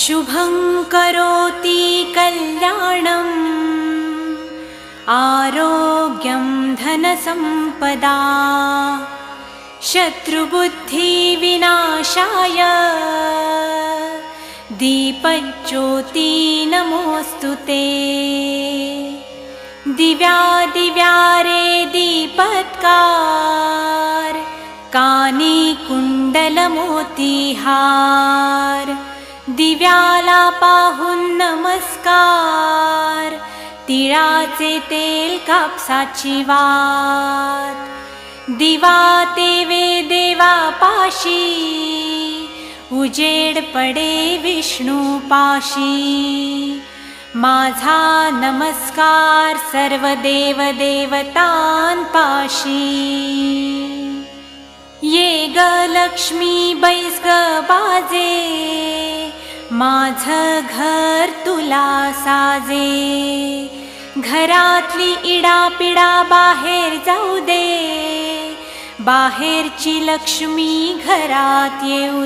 शुभं करोति कल्याणम् आरोग्यं धनसम्पदा शत्रुबुद्धिविनाशाय दीपज्योति नमोऽस्तु ते। दिव्या दिव्या रे दीपत्कार कानी कुंडलमोतीहार दिव्याला पाहून नमस्कार तिळाचे तेल कापसाची वात दिवा तेवे देवा पाशी उजेड पडे विष्णू पाशी माझा नमस्कार सर्व देव देवतांपाशी। ये ग लक्ष्मी बैस ग बाजे माझं घर तुला साजे घरातली इडापिडा बाहेर जाऊ दे बाहेरची लक्ष्मी घरात येऊ